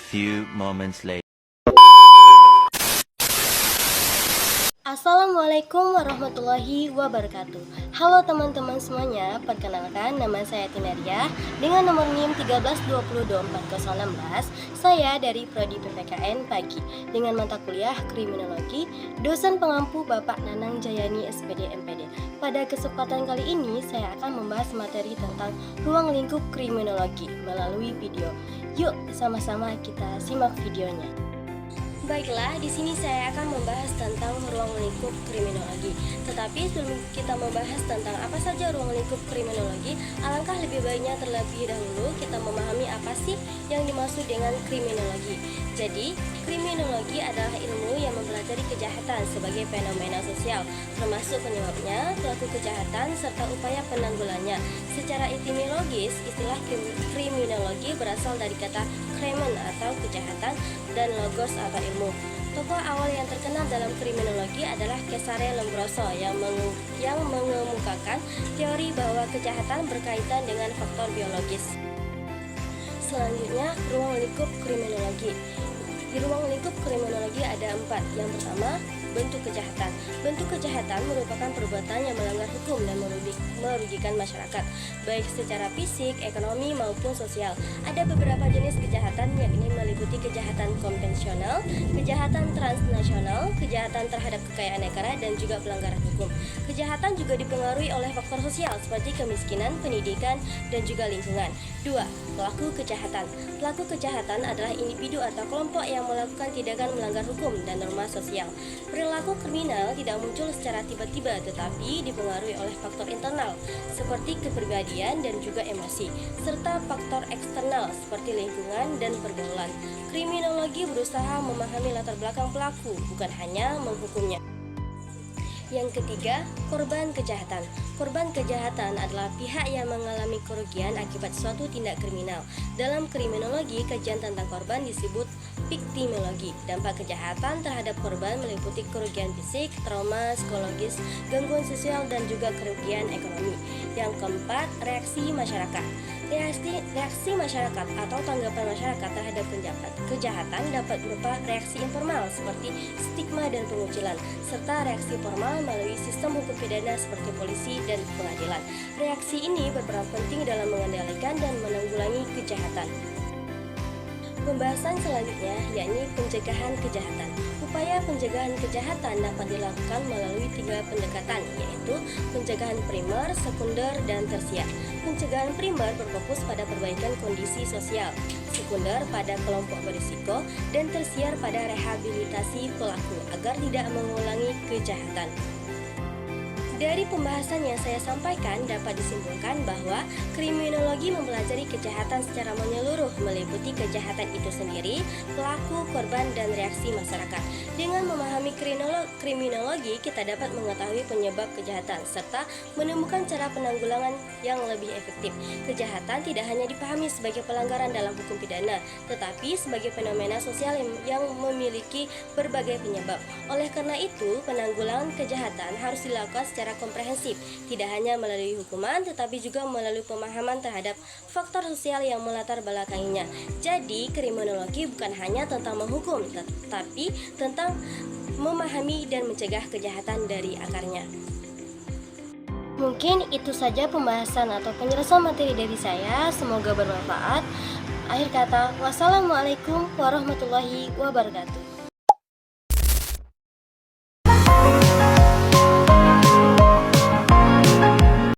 few moments later. Assalamualaikum warahmatullahi wabarakatuh. Halo teman-teman semuanya, perkenalkan nama saya Tinaria dengan nomor NIM 1320416. Saya dari Prodi PPKN Pagi dengan mata kuliah Kriminologi, dosen pengampu Bapak Nanang Jayani SPD MPD. Pada kesempatan kali ini saya akan membahas materi tentang ruang lingkup kriminologi melalui video. Yuk sama-sama kita simak videonya. Baiklah, di sini saya akan membahas tentang ruang lingkup kriminologi. Tetapi sebelum kita membahas tentang apa saja ruang lingkup kriminologi, alangkah lebih baiknya terlebih dahulu kita memahami apa sih yang dimaksud dengan kriminologi. Jadi, kriminologi adalah ilmu yang mempelajari kejahatan sebagai fenomena sosial, termasuk penyebabnya, pelaku kejahatan, serta upaya penanggulannya. Secara etimologis, istilah kriminologi berasal dari kata krimen atau kejahatan dan logos atau ilmu. Tokoh awal yang terkenal dalam kriminologi adalah Cesare Lombroso yang mengemukakan teori bahwa kejahatan berkaitan dengan faktor biologis. Selanjutnya, ruang lingkup kriminologi. Di ruang lingkup kriminologi ada 4. Yang pertama, bentuk kejahatan. Bentuk kejahatan merupakan perbuatan yang melanggar hukum dan merugikan masyarakat, baik secara fisik, ekonomi, maupun sosial. Ada beberapa jenis kejahatan, yakni meliputi kejahatan konvensional, kejahatan transnasional, kejahatan terhadap kekayaan negara, dan juga pelanggaran hukum. Kejahatan juga dipengaruhi oleh faktor sosial seperti kemiskinan, pendidikan, dan juga lingkungan. 2. Pelaku kejahatan. Pelaku kejahatan adalah individu atau kelompok yang melakukan tindakan melanggar hukum dan norma sosial. Perilaku kriminal tidak muncul secara tiba-tiba, tetapi dipengaruhi oleh faktor internal seperti kepribadian dan juga emosi, serta faktor eksternal seperti lingkungan dan pergaulan. Kriminologi berusaha memahami latar belakang pelaku, bukan hanya menghukumnya. Yang ketiga, korban kejahatan. Korban kejahatan adalah pihak yang mengalami kerugian akibat suatu tindak kriminal. Dalam kriminologi, kajian tentang korban disebut viktimologi. Dampak kejahatan terhadap korban meliputi kerugian fisik, trauma, psikologis, gangguan sosial, dan juga kerugian ekonomi. Yang keempat, reaksi masyarakat. Reaksi masyarakat atau tanggapan masyarakat terhadap kejahatan dapat berupa reaksi informal seperti stigma dan pengucilan, serta reaksi formal melalui sistem hukum pidana seperti polisi dan pengadilan. Reaksi ini berperan penting dalam mengendalikan dan menanggulangi kejahatan. Pembahasan selanjutnya yakni pencegahan kejahatan. Upaya pencegahan kejahatan dapat dilakukan melalui 3 pendekatan, yaitu pencegahan primer, sekunder, dan tersier. Pencegahan primer berfokus pada perbaikan kondisi sosial, sekunder pada kelompok berisiko, dan tersier pada rehabilitasi pelaku agar tidak mengulangi kejahatan. Dari pembahasan yang saya sampaikan dapat disimpulkan bahwa kriminologi mempelajari kejahatan secara menyeluruh, meliputi kejahatan itu sendiri, pelaku, korban, dan reaksi masyarakat. Dengan memahami kriminologi, kita dapat mengetahui penyebab kejahatan serta menemukan cara penanggulangan yang lebih efektif. Kejahatan tidak hanya dipahami sebagai pelanggaran dalam hukum pidana, tetapi sebagai fenomena sosial yang memiliki berbagai penyebab. Oleh karena itu, penanggulangan kejahatan harus dilakukan secara komprehensif, tidak hanya melalui hukuman tetapi juga melalui pemahaman terhadap faktor sosial yang melatar belakanginya. Jadi, kriminologi bukan hanya tentang menghukum, tetapi tentang memahami dan mencegah kejahatan dari akarnya. Mungkin itu saja pembahasan atau penjelasan materi dari saya, semoga bermanfaat. Akhir kata, wassalamualaikum warahmatullahi wabarakatuh.